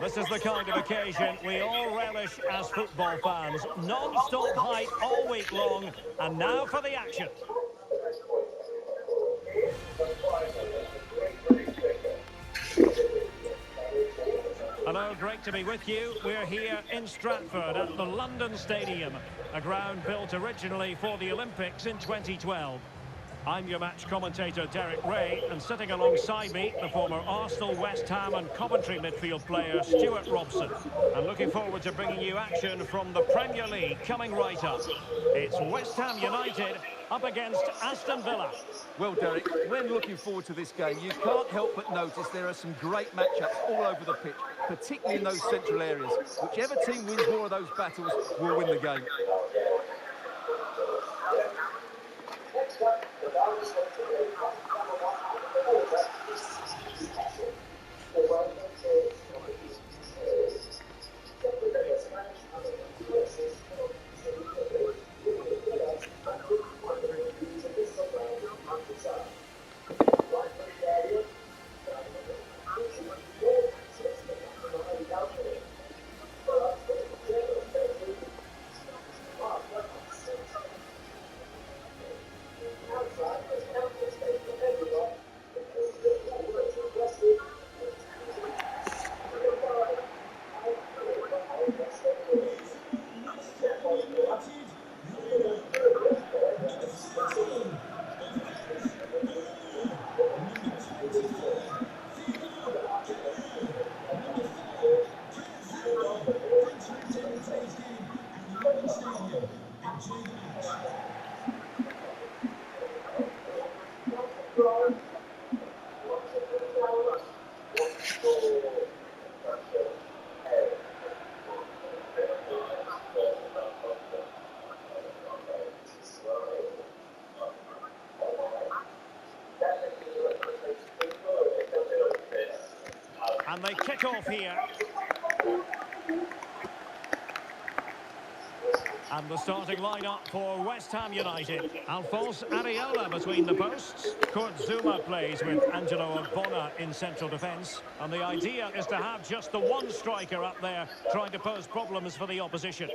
This is the kind of occasion we all relish as football fans. Non-stop hype all week long, and now for the action. Hello, great to be with you. We're here in Stratford at the London Stadium, a ground built originally for the Olympics in 2012. I'm your match commentator, Derek Ray, and sitting alongside me, the former Arsenal, West Ham and Coventry midfield player, Stuart Robson. And looking forward to bringing you action from the Premier League coming right up. It's West Ham United up against Aston Villa. Well, Derek, when looking forward to this game, you can't help but notice there are some great matchups all over the pitch, particularly in those central areas. Whichever team wins more of those battles will win the game. And they kick off here. And the starting lineup for West Ham United. Alphonse Areola between the posts. Kurt Zouma plays with Angelo Ogbonna in central defence. And the idea is to have just the one striker up there trying to pose problems for the opposition.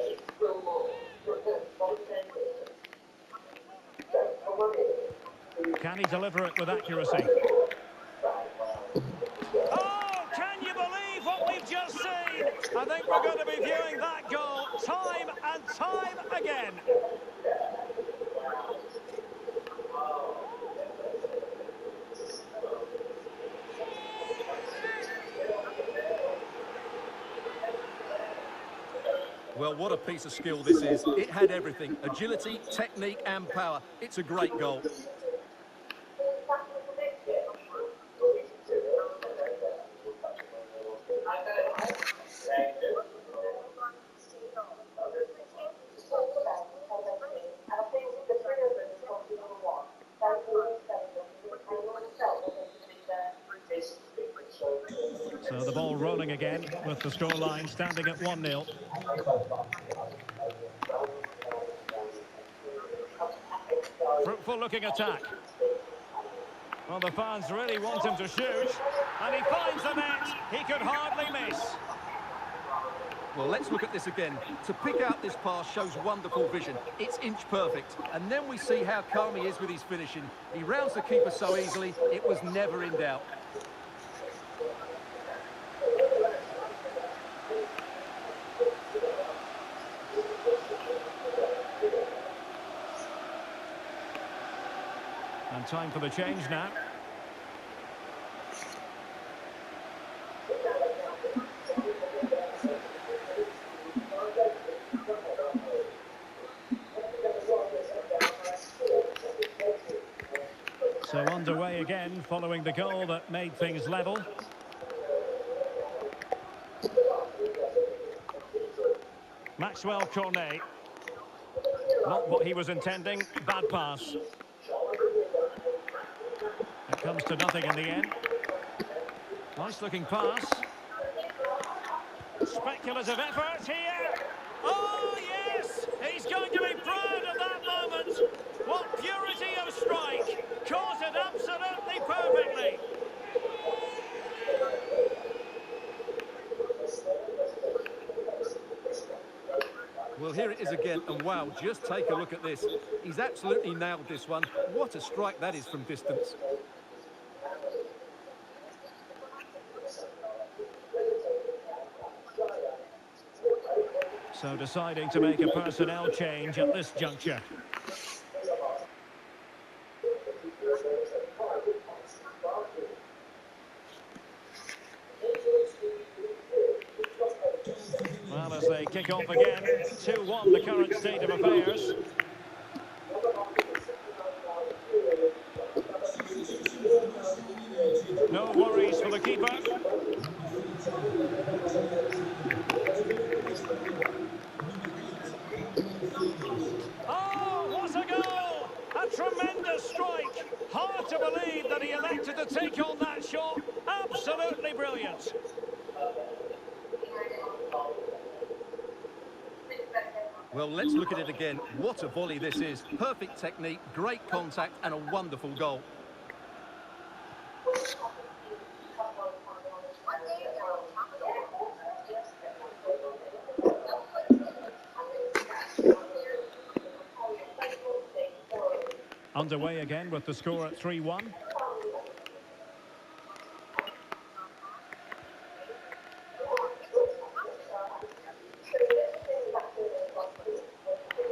Can he deliver it with accuracy? Just seen. I think we're going to be viewing that goal time and time again. Well, what a piece of skill this is. It had everything: agility, technique and power. It's a great goal. So the ball rolling again with the scoreline standing at 1-0. Fruitful looking attack. Well, the fans really want him to shoot. And he finds the net. He could hardly miss. Well, let's look at this again. To pick out this pass shows wonderful vision. It's inch perfect. And then we see how calm he is with his finishing. He rounds the keeper so easily, it was never in doubt. And time for the change now. So underway again following the goal that made things level. Maxwell Cornet. Not what he was intending. Bad pass. It comes to nothing in the end. Nice looking pass. Speculative effort here. Oh yes! He's going to be proud of that moment. What purity of strike. Caught it absolutely perfectly. Well, here it is again, and wow, just take a look at this. He's absolutely nailed this one. What a strike that is from distance. So deciding to make a personnel change at this juncture. Well, as they kick off again, 2-1 the current state of affairs. No worries for the keeper. Oh, what a goal! A tremendous strike. Hard to believe that he elected to take on that shot. Absolutely brilliant. Well, let's look at it again. What a volley this is. Perfect technique, great contact, and a wonderful goal. Underway again with the score at 3-1.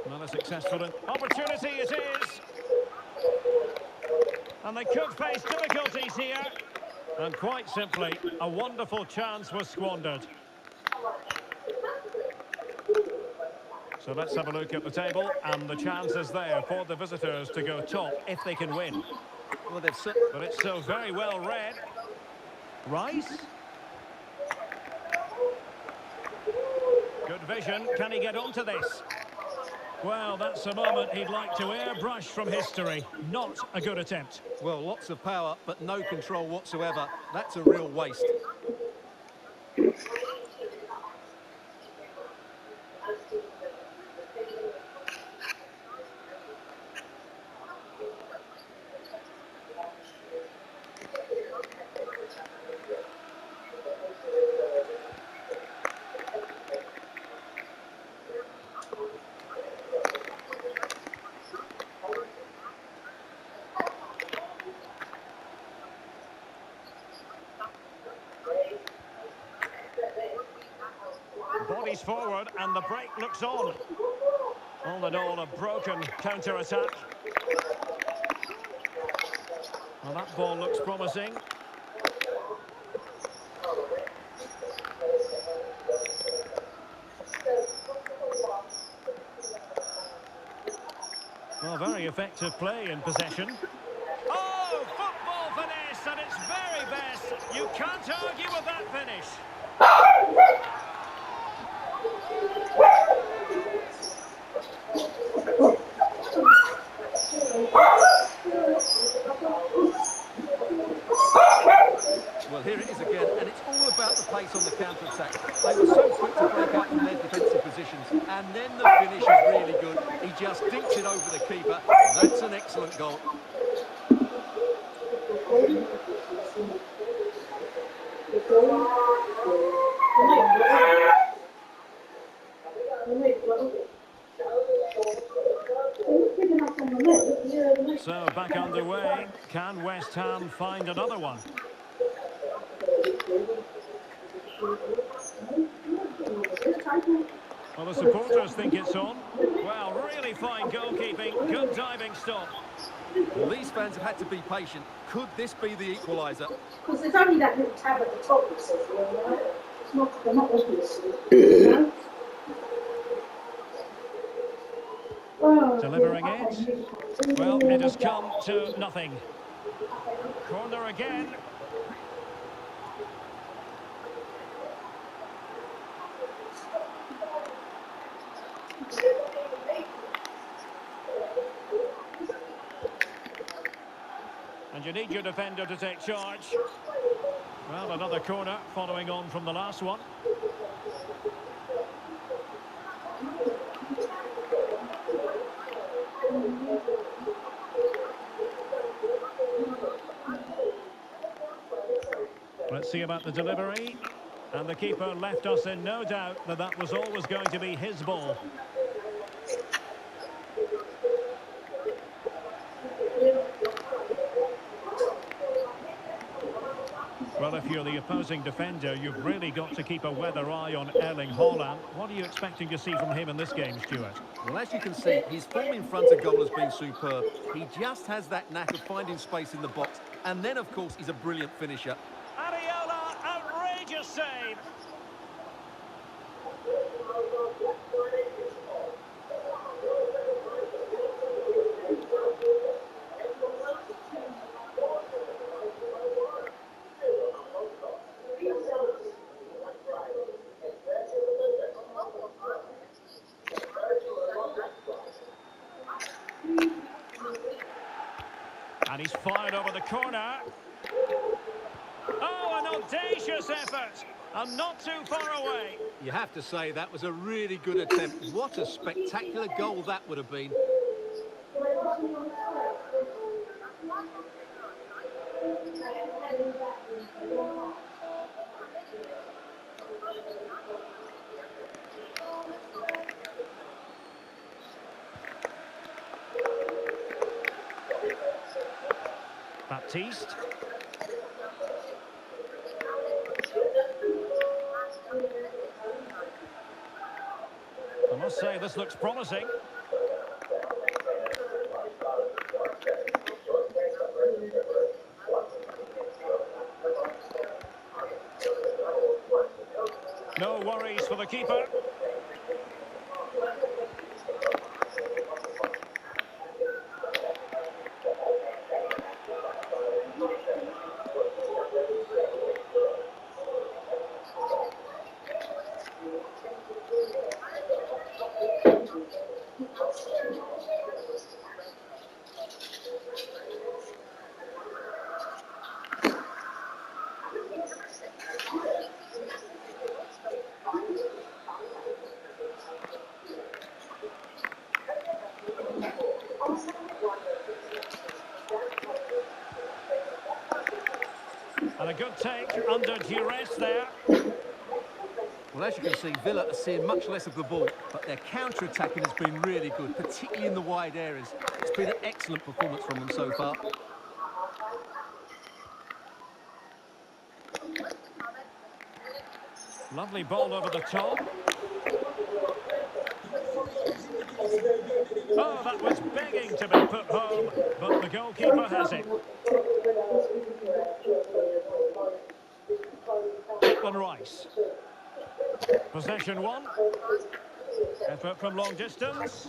Another successful opportunity it is. And they could face difficulties here. And quite simply, a wonderful chance was squandered. So let's have a look at the table, and the chance is there for the visitors to go top if they can win. Well, but it's so very well read. Rice. Good vision. Can he get onto this? Well, that's a moment he'd like to airbrush from history. Not a good attempt. Well, lots of power, but no control whatsoever. That's a real waste. Bodies forward and the break looks on. All in all, a broken counter-attack. Well, that ball looks promising. Well, very effective play in possession. Oh, football finesse at its very best. You can't argue with that finish. Well, here it is again, and it's all about the pace on the counter-attack. They were so quick to break out from their defensive positions, and then the finish is really good. He just dinks it over the keeper. That's an excellent goal. So back underway. Can West Ham find another one? Well, the supporters think it's on. Well, really fine goalkeeping. Good diving stop. Well, these fans have had to be patient. Could this be the equaliser? Because there's only that little tab at the top that says right? It's not, they're not obvious. You know? Delivering it. Well, it has come to nothing. Corner again. And you need your defender to take charge. Well, another corner following on from the last one. Let's see about the delivery. And the keeper left us in no doubt that that was always going to be his ball. Well, if you're the opposing defender, you've really got to keep a weather eye on Erling Haaland. What are you expecting to see from him in this game, Stuart? Well, as you can see, his form in front of goal has been superb. He just has that knack of finding space in the box. And then, of course, he's a brilliant finisher. Areola, outrageous save. And he's fired over the corner. Oh, an audacious effort. And not too far away. You have to say that was a really good attempt. What a spectacular goal that would have been. Baptiste. I must say, this looks promising. No worries for the keeper. And a good take under duress there. Well, as you can see, Villa are seeing much less of the ball, but their counter-attacking has been really good, particularly in the wide areas. It's been an excellent performance from them so far. Lovely ball over the top. Oh, that was begging to be put home, but the goalkeeper has it. Rice. Possession one. Effort from long distance.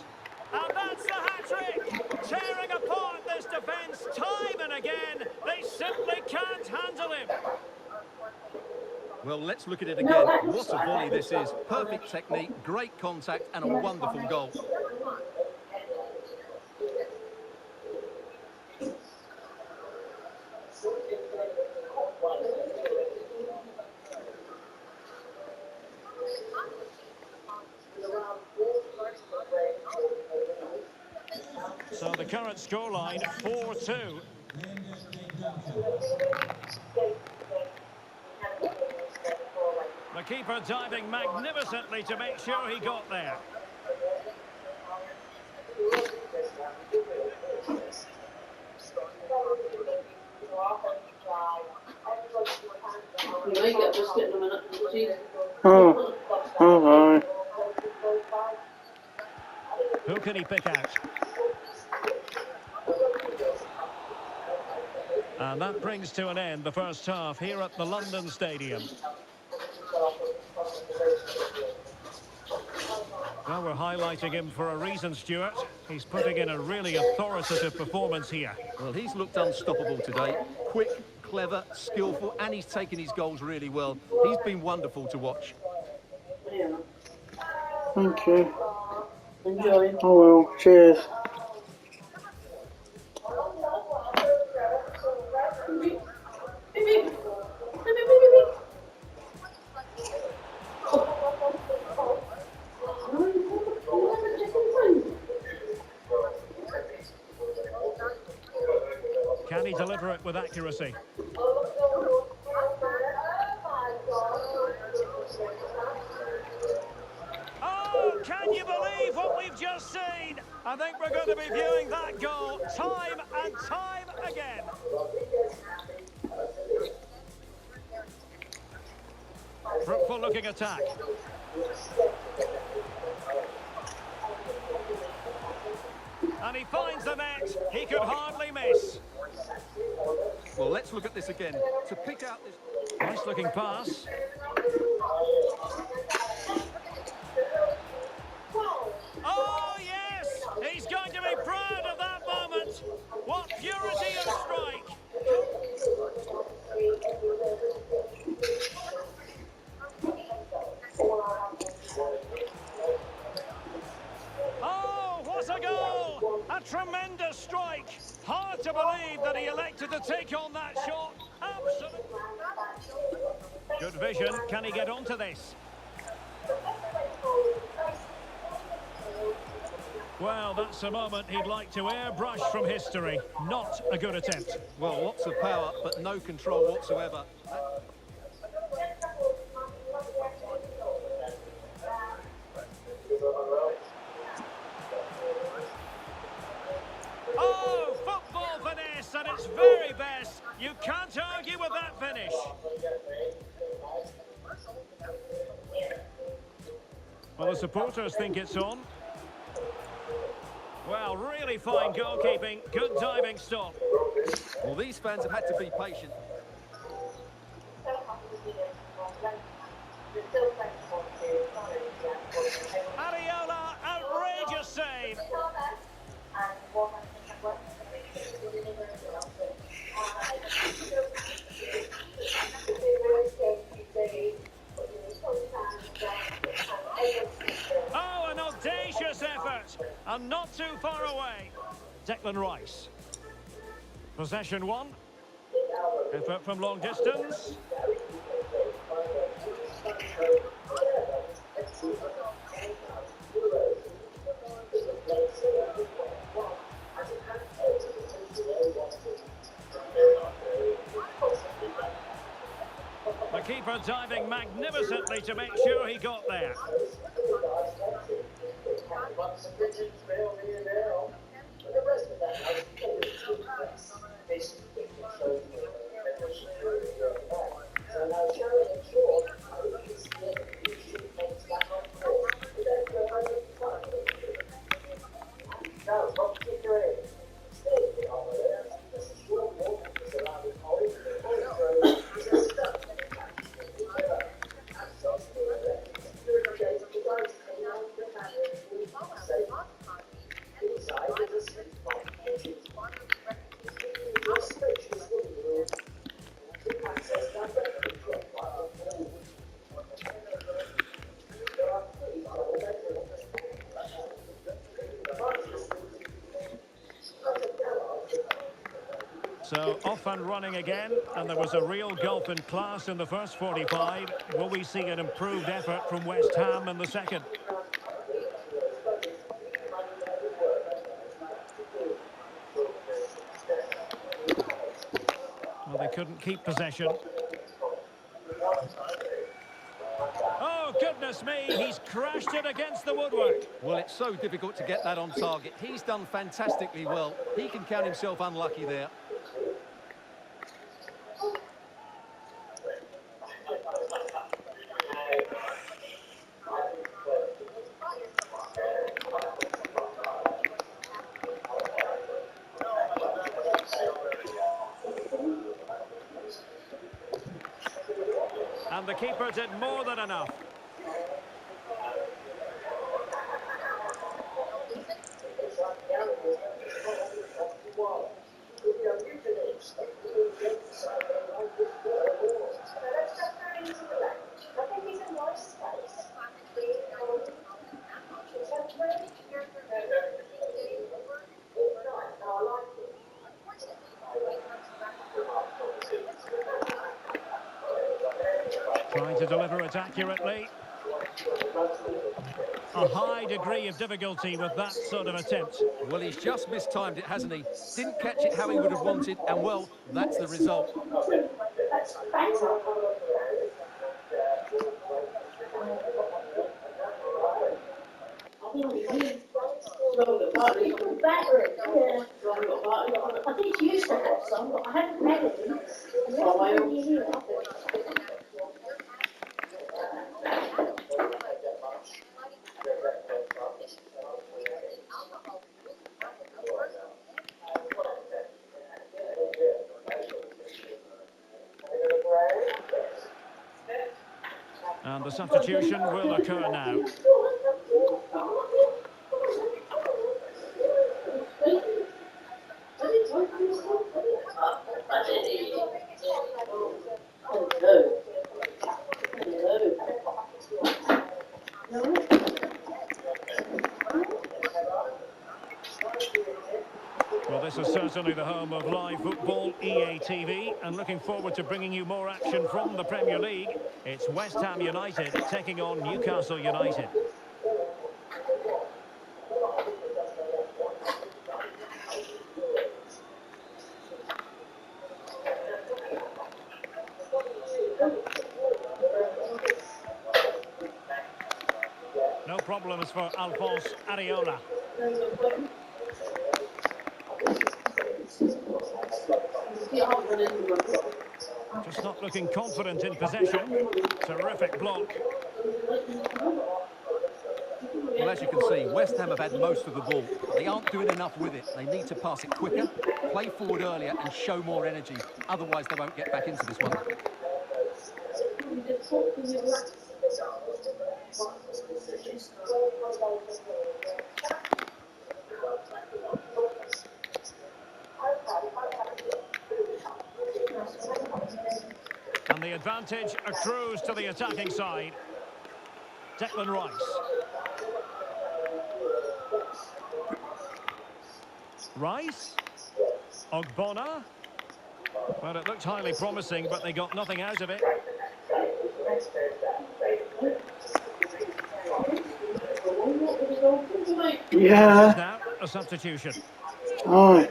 And that's the hat-trick! Tearing apart this defence time and again. They simply can't handle him. Well, let's look at it again. What a volley this is. Perfect technique, great contact, and a wonderful goal. So the current scoreline, 4-2. The keeper diving magnificently to make sure he got there. You might get just in a minute. Oh, alright. Who can he pick out? And that brings to an end the first half here at the London Stadium. Well, we're highlighting him for a reason, Stuart. He's putting in a really authoritative performance here. Well, he's looked unstoppable today. Quick, clever, skillful, and he's taken his goals really well. He's been wonderful to watch. Thank you. Enjoy. Oh well, cheers. Can he deliver it with accuracy? Oh, can you believe what we've just seen? I think we're going to be viewing that goal time and time again. skillful looking attack. And he finds the net. He could hardly miss. Well, let's look at this again. To pick out this... Nice looking pass. Oh, yes! He's going to be proud of that moment. What purity of strike. Oh, what a goal! A tremendous strike. Hard to believe that he elected to take on that shot. Absolutely. Good vision. Can he get onto this? Well, that's a moment he'd like to airbrush from history. Not a good attempt. Well, lots of power, but no control whatsoever. Oh, football finesse at its very best. You can't argue with that finish. Well, the supporters think it's on. Well, really fine goalkeeping. Good diving stop. Well, these fans have had to be patient. Ariola, outrageous save. Oh, an audacious effort, and not too far away. Declan Rice. Possession one. Effort from long distance. The keeper diving magnificently to make sure he got there. So off and running again, and there was a real gulf in class in the first 45. Will we see an improved effort from West Ham in the second? Well, they couldn't keep possession. Oh, goodness me, he's crashed it against the woodwork. Well, it's so difficult to get that on target. He's done fantastically well. He can count himself unlucky there. And the keeper did more than enough. Trying to deliver it accurately. A high degree of difficulty with that sort of attempt. Well, he's just mistimed it, hasn't he? Didn't catch it how he would have wanted, and well, that's the result. I did used to have some, but I haven't had any. And the substitution will occur now. Well, this is certainly the home of live football, EA TV, and looking forward to bringing you more action from the Premier League. It's West Ham United taking on Newcastle United. No problems for Alphonse Areola. Just not looking confident in possession. Terrific block. Well, as you can see, West Ham have had most of the ball, but they aren't doing enough with it. They need to pass it quicker, play forward earlier and show more energy. Otherwise, they won't get back into this one. And the advantage accrues to the attacking side. Declan Rice. Rice. Ogbonna. Well, it looked highly promising, but they got nothing out of it. Yeah. Now, a substitution. Aye.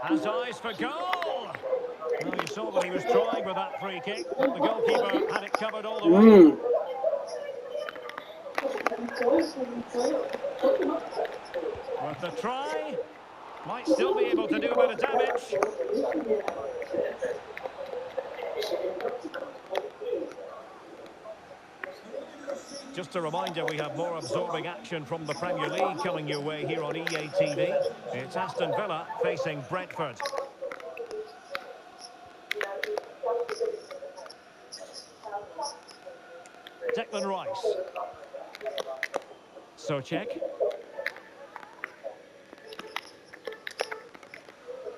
Has eyes for goal! Well, you saw what he was trying with that free kick. The goalkeeper had it covered all the way. Worth a try. Might still be able to do a bit of damage. Just a reminder, we have more absorbing action from the Premier League coming your way here on EA TV. It's Aston Villa facing Brentford. Declan Rice. Souček.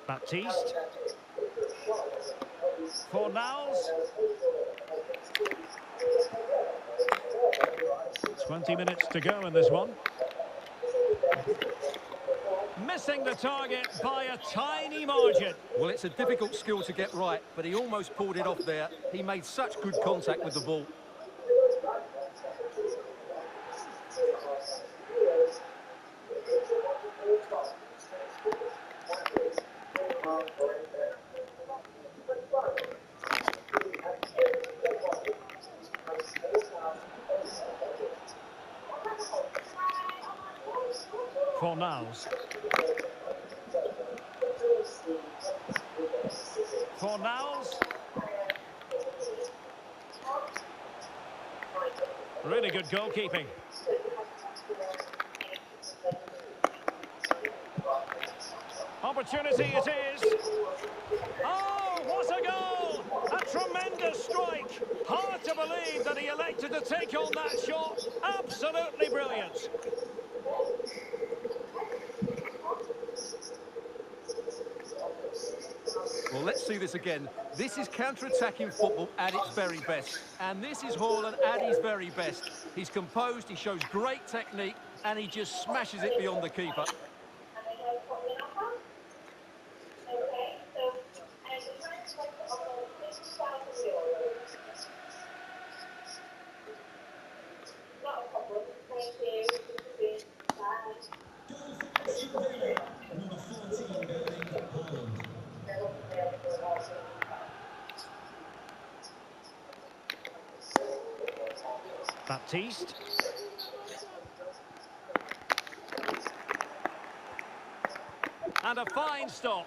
Baptiste. Fornals. 20 minutes to go in this one. Missing the target by a tiny margin. Well, it's a difficult skill to get right, but he almost pulled it off there. He made such good contact with the ball. Fornals. Fornals. Really good goalkeeping. Opportunity it is. Oh, what a goal! A tremendous strike. Hard to believe that he elected to take on that shot. Absolutely brilliant. Well, let's see this again. This is counter-attacking football at its very best. And this is Haaland at his very best. He's composed, he shows great technique, and he just smashes it beyond the keeper. Baptiste. And a fine stop.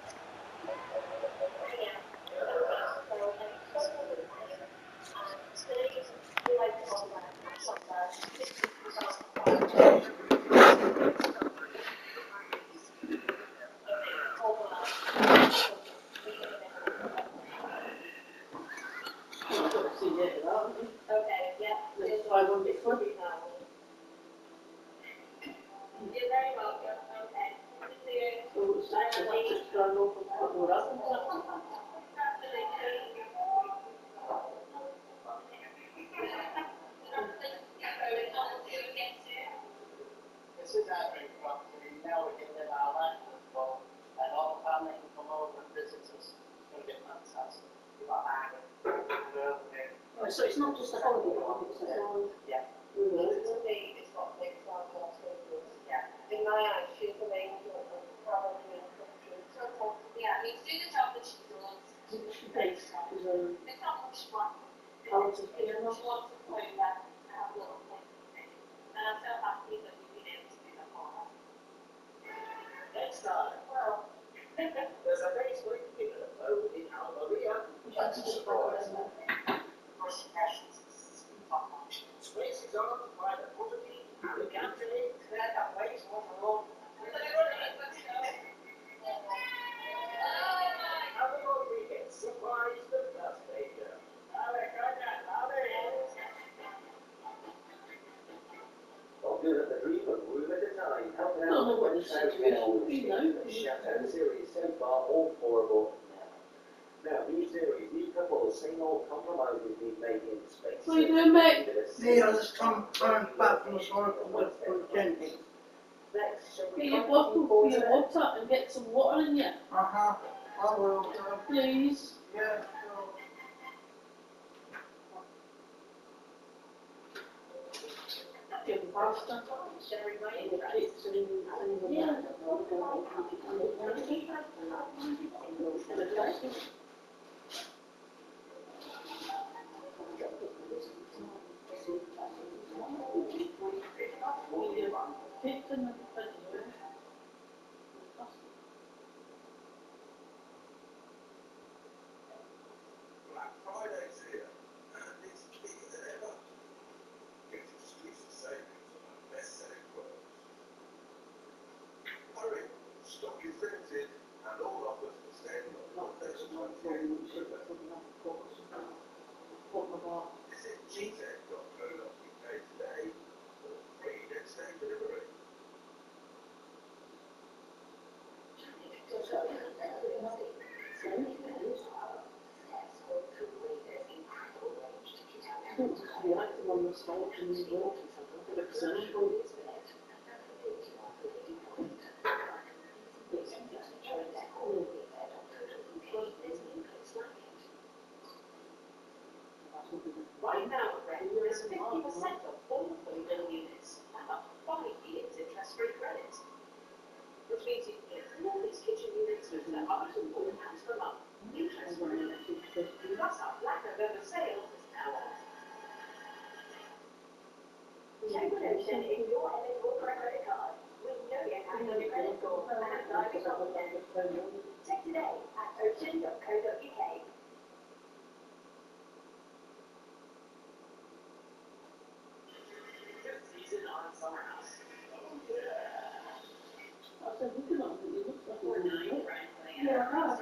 seen it, haven't you? Okay, yeah. It's 500 quid. You're very welcome. Okay. See you. So it's like £6 off and put more up and stuff. This is our big property. Now we can live our life as well. And all the family can come over and visit us. It's going to be fantastic. Oh, so it's not just a holiday home, it's a whole... Yeah. It's got big flowers. Yeah. In my eyes, she's the main probably in the country. Yeah, I mean, to do the job that she does, She pays, is it's not much fun. how much is She paying off? wants to play that and have a little thing. And I'm so happy that we've been able to do that for her. Next time, Well, there's a very sweet thing at home in Almeria. Spaces on by the property, Alicante, that place, one more. Have a good weekend. Surprise the birthday girl. Well, good at the dream of room at a time. Helping I don't know out what with the situation will be now. the Chateau series so far, all four of them. Now, new series, new couples, same old compromises we've made in space. What are you doing, mate? Yeah, I just come back from the store for the weekend. Next, shall Get we your bottle for your water and get some water in you, Uh-huh. I will. please. Yeah. Give them pasta. sharing my And the interest. cakes and things like Yeah. that. And the custard. Cakes in the refrigerator. Black Friday's here, and it's bigger than ever. Get exclusive savings on our best-selling products. Hurry, stock is limited, and all offers will stand on Mondays and 28th. Visit gz.co.uk today for free next-day delivery. The active on the salt and the water. It's Right now, there is 50% of all fully built units and up to 5 years interest-free credit. Which means you can get all these kitchen units with up to £4 per month, interest-free. Plus our Black November sale is now on. Take redemption if you're eligible for a credit card. We know you have your credit score and driving confidence. Check today at ocean.co.uk. Fifth season on Summer House. Oh, yeah. I said, look at that, it looks like We're a now new brand clean. Yeah, I have.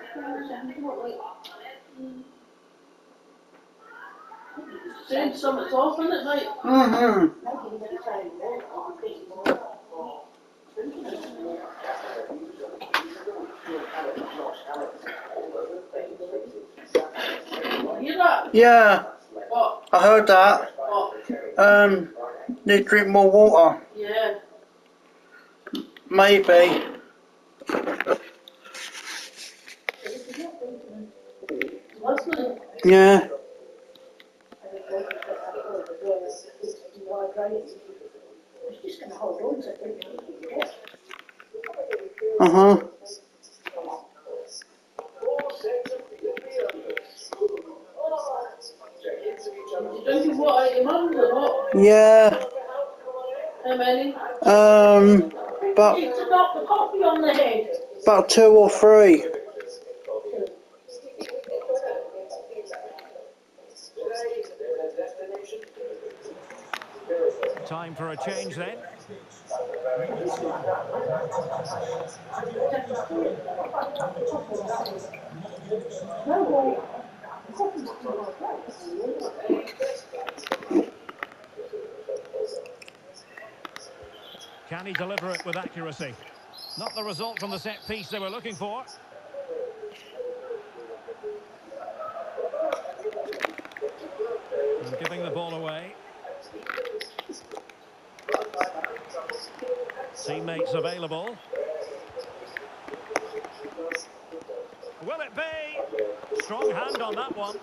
Saying something's off, isn't it, mate? Mm-hmm. You hear that? Yeah, What? I heard that. What? Need to drink more water. Yeah. Maybe. Listening. Yeah. Uh-huh. You drinking water at your mum's or what? Yeah. How many? About, You took out the coffee on the head. about 2 or 3. Time for a change then. Can he deliver it with accuracy? Not the result from the set piece they were looking for. And giving the ball away. Teammates available. Will it be? Strong hand on that one.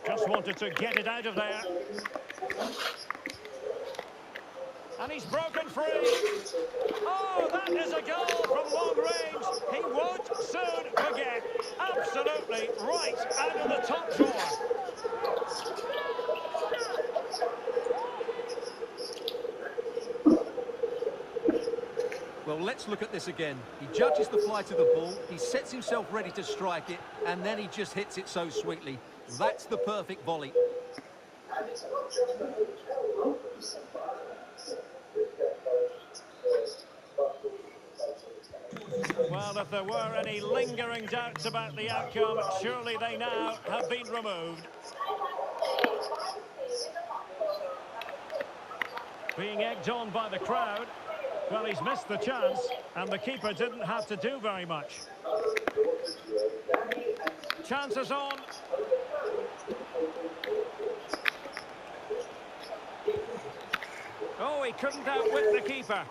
Just wanted to get it out of there. And he's broken free. Oh, that is a goal from long range. He won't soon forget. Absolutely right out of the top drawer. Well, let's look at this again. He judges the flight of the ball, he sets himself ready to strike it, and then he just hits it so sweetly. That's the perfect volley. Well, if there were any lingering doubts about the outcome, surely they now have been removed. Being egged on by the crowd. Well, he's missed the chance, and the keeper didn't have to do very much. Chances on. Oh, he couldn't outwit the keeper.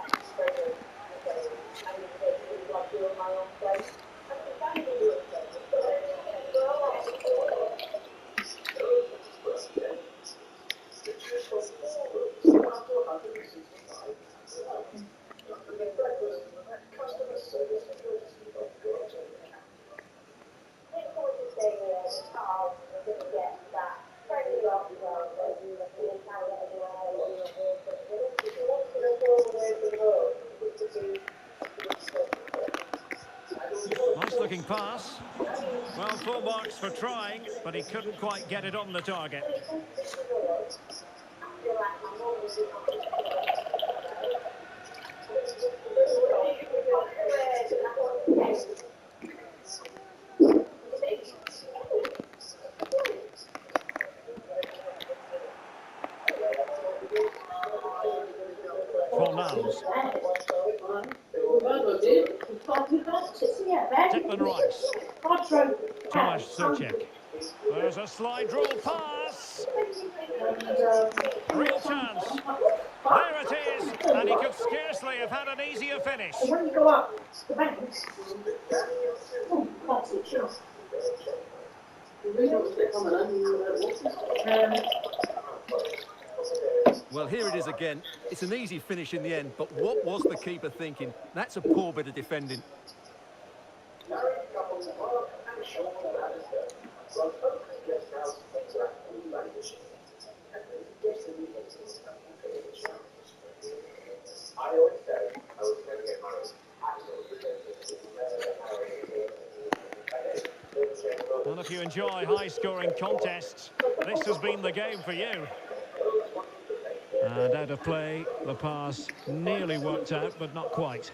Nice looking pass. Well, full marks for trying, but he couldn't quite get it on the target. Declan Rice. Tomasz Suchek. There's a slide rule pass. Real chance. There it is. And he could scarcely have had an easier finish. When you go up the banks, oh, that's it, sure. Well, here it is again. It's an easy finish in the end, but what was the keeper thinking? That's a poor bit of defending. Well, if you enjoy high-scoring contests, this has been the game for you. And out of play, the pass nearly worked out, but not quite.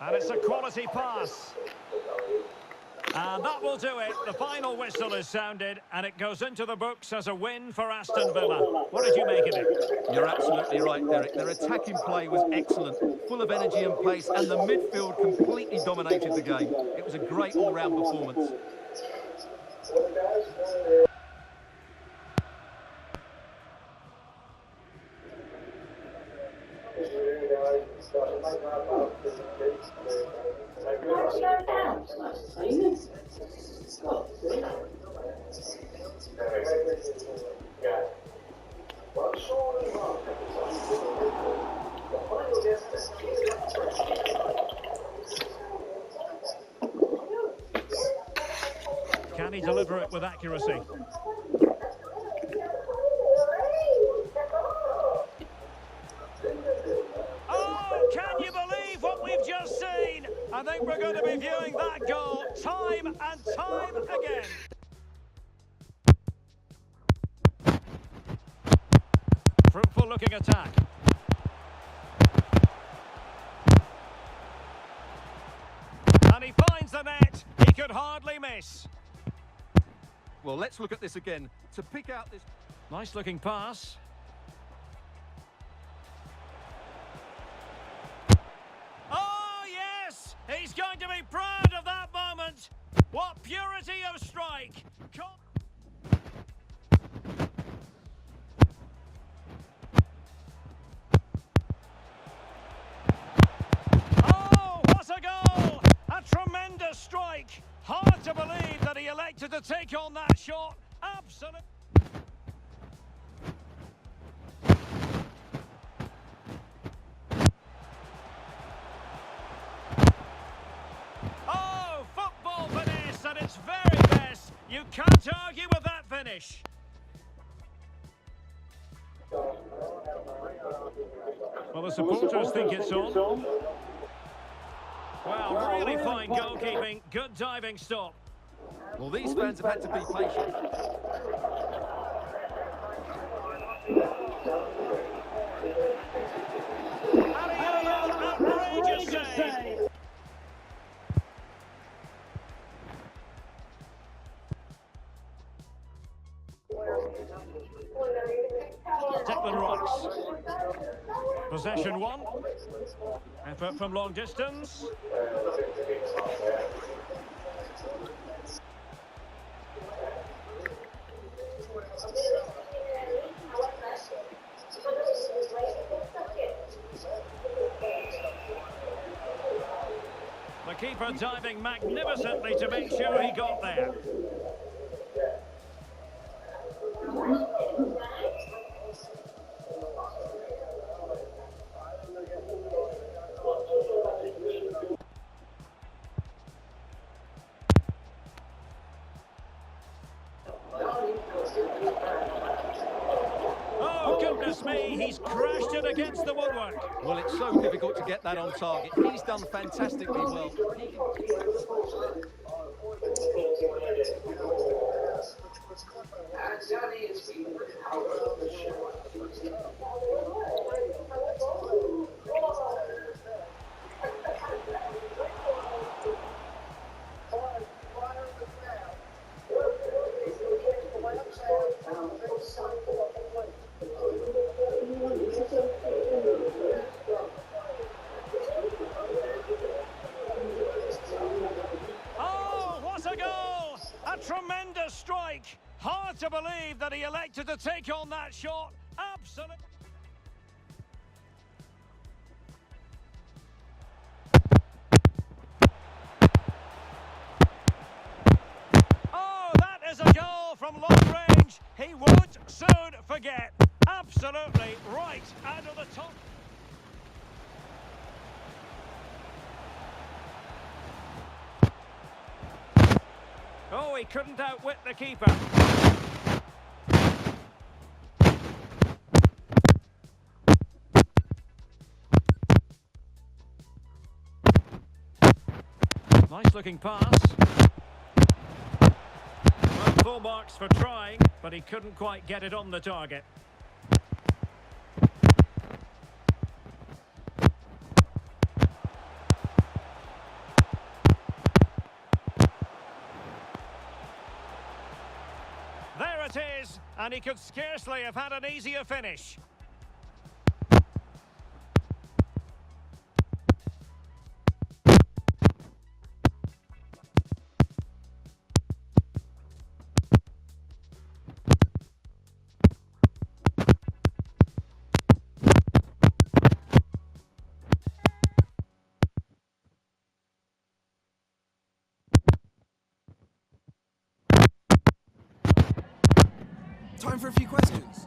And it's a quality pass. And that will do it. The final whistle is sounded, and it goes into the books as a win for Aston Villa. What did you make of it? You're absolutely right, Derek. Their attacking play was excellent, full of energy and pace, and the midfield completely dominated the game. It was a great all-round performance. Can he deliver it with accuracy? Oh, can you believe what we've just seen? I think we're going to be viewing that goal time and time again. Fruitful looking attack. hardly miss. Well, let's look at this again. To pick out this... Nice looking pass. Oh, yes! He's going to be proud of that moment. What purity of strike. Oh, what a goal! A tremendous strike. Hard to believe that he elected to take on that shot. Absolutely. Oh, football finesse at its very best. You can't argue with that finish. Well, the supporters think it's on. Well, really fine goalkeeping. Good diving stop. Well, these fans have had to be patient. Outrageous save. Declan Rice. Possession one. Effort from long distance. The keeper diving magnificently to make sure he got there. Oh, goodness me, he's crashed it against the woodwork. Well, it's so difficult to get that on target. He's done fantastically well. Oh, what a goal! A tremendous strike. Hard to believe that he elected to take on that shot. Absolutely. Oh, that is a goal from long range. He won't soon forget. Absolutely right out of the top. Oh, he couldn't outwit the keeper. Nice looking pass. Well, full marks for trying, but he couldn't quite get it on the target. There it is, and he could scarcely have had an easier finish. Time for a few questions.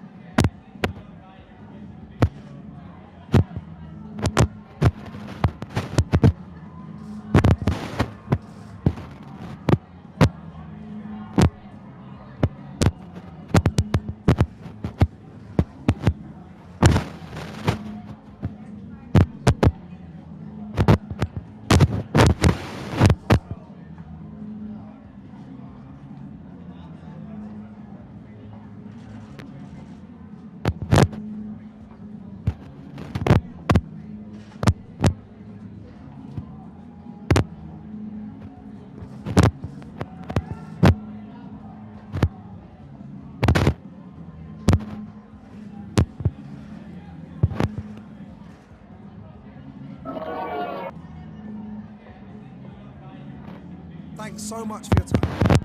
Thanks so much for your time.